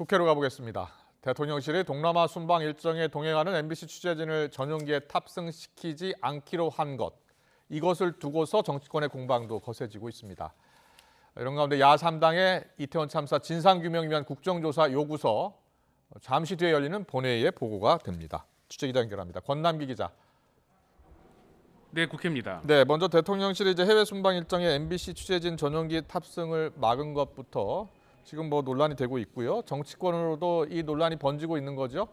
국회로 가보겠습니다. 대통령실이 동남아 순방 일정에 동행하는 MBC 취재진을 전용기에 탑승시키지 않기로 한 것. 이것을 두고서 정치권의 공방도 거세지고 있습니다. 이런 가운데 야3당의 이태원 참사 진상규명을 위한 국정조사 요구서 잠시 뒤에 열리는 본회의에 보고가 됩니다. 취재기자 연결합니다. 권남기 기자. 네, 국회입니다. 네, 먼저 대통령실이 이제 해외 순방 일정에 MBC 취재진 전용기 탑승을 막은 것부터 지금 논란이 되고 있고요. 정치권으로도 이 논란이 번지고 있는 거죠?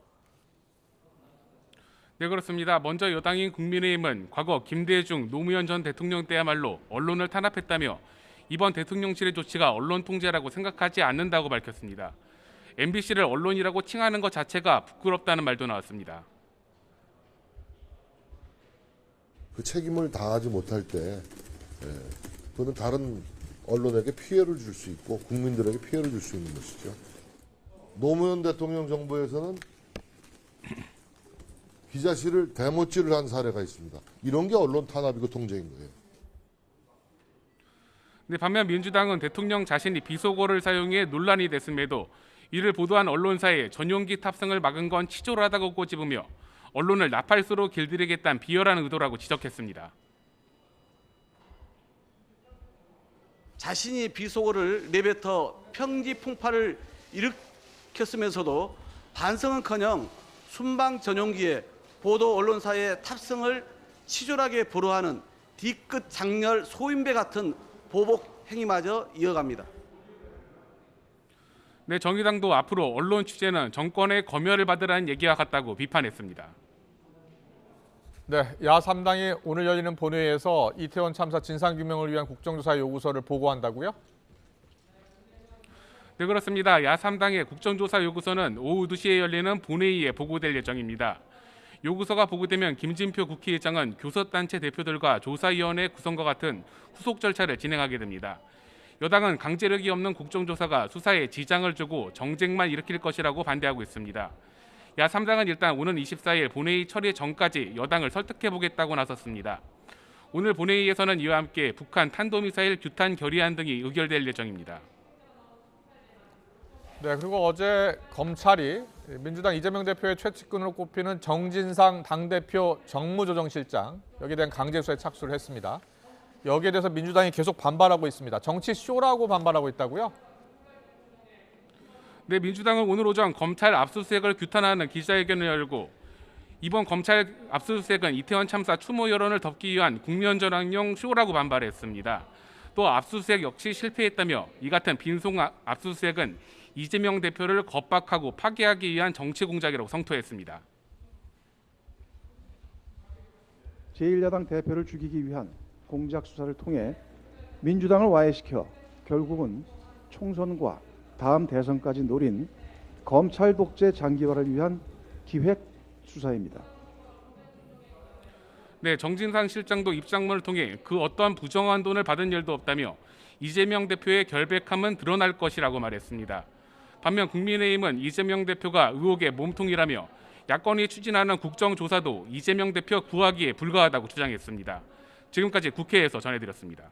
네, 그렇습니다. 먼저 여당인 국민의힘은 과거 김대중 노무현 전 대통령 때야말로 언론을 탄압했다며 이번 대통령실의 조치가 언론 통제라고 생각하지 않는다고 밝혔습니다. MBC를 언론이라고 칭하는 것 자체가 부끄럽다는 말도 나왔습니다. 그 책임을 다하지 못할 때 그거는 다른 언론에게 피해를 줄 수 있고 국민들에게 피해를 줄 수 있는 것이죠. 노무현 대통령 정부에서는 기자실을 대못질을 한 사례가 있습니다. 이런 게 언론 탄압이고 통제인 거예요. 네, 반면 민주당은 대통령 자신이 비속어를 사용해 논란이 됐음에도 이를 보도한 언론사에 전용기 탑승을 막은 건 치졸하다고 꼬집으며 언론을 나팔수로 길들이겠다는 비열한 의도라고 지적했습니다. 자신이 비속어를 내뱉어 평지 풍파를 일으켰으면서도 반성은커녕 순방 전용기에 보도 언론사의 탑승을 치졸하게 불허하는 뒤끝 장렬 소인배 같은 보복 행위마저 이어갑니다. 네, 정의당도 앞으로 언론 취재는 정권의 검열을 받으라는 얘기와 같다고 비판했습니다. 네, 야3당이 오늘 열리는 본회의에서 이태원 참사 진상규명을 위한 국정조사 요구서를 보고한다고요? 네, 그렇습니다. 야3당의 국정조사 요구서는 오후 2시에 열리는 본회의에 보고될 예정입니다. 요구서가 보고되면 김진표 국회의장은 교섭단체 대표들과 조사위원회 구성과 같은 후속 절차를 진행하게 됩니다. 여당은 강제력이 없는 국정조사가 수사에 지장을 주고 정쟁만 일으킬 것이라고 반대하고 있습니다. 야3당은 일단 오는 24일 본회의 처리 전까지 여당을 설득해보겠다고 나섰습니다. 오늘 본회의에서는 이와 함께 북한 탄도미사일 규탄 결의안 등이 의결될 예정입니다. 네, 그리고 어제 검찰이 민주당 이재명 대표의 최측근으로 꼽히는 정진상 당대표 정무조정실장 여기에 대한 강제 수사에 착수를 했습니다. 여기에 대해서 민주당이 계속 반발하고 있습니다. 정치 쇼라고 반발하고 있다고요? 네, 민주당은 오늘 오전 검찰 압수수색을 규탄하는 기자회견을 열고 이번 검찰 압수수색은 이태원 참사 추모 여론을 덮기 위한 국면전환용 쇼라고 반발했습니다. 또 압수수색 역시 실패했다며 이 같은 빈송 압수수색은 이재명 대표를 겁박하고 파괴하기 위한 정치 공작이라고 성토했습니다. 제1야당 대표를 죽이기 위한 공작 수사를 통해 민주당을 와해시켜 결국은 총선과 다음 대선까지 노린 검찰 독재 장기화를 위한 기획 수사입니다. 네, 정진상 실장도 입장문을 통해 그 어떠한 부정한 돈을 받은 일도 없다며 이재명 대표의 결백함은 드러날 것이라고 말했습니다. 반면 국민의힘은 이재명 대표가 의혹의 몸통이라며 야권이 추진하는 국정조사도 이재명 대표 구하기에 불과하다고 주장했습니다. 지금까지 국회에서 전해드렸습니다.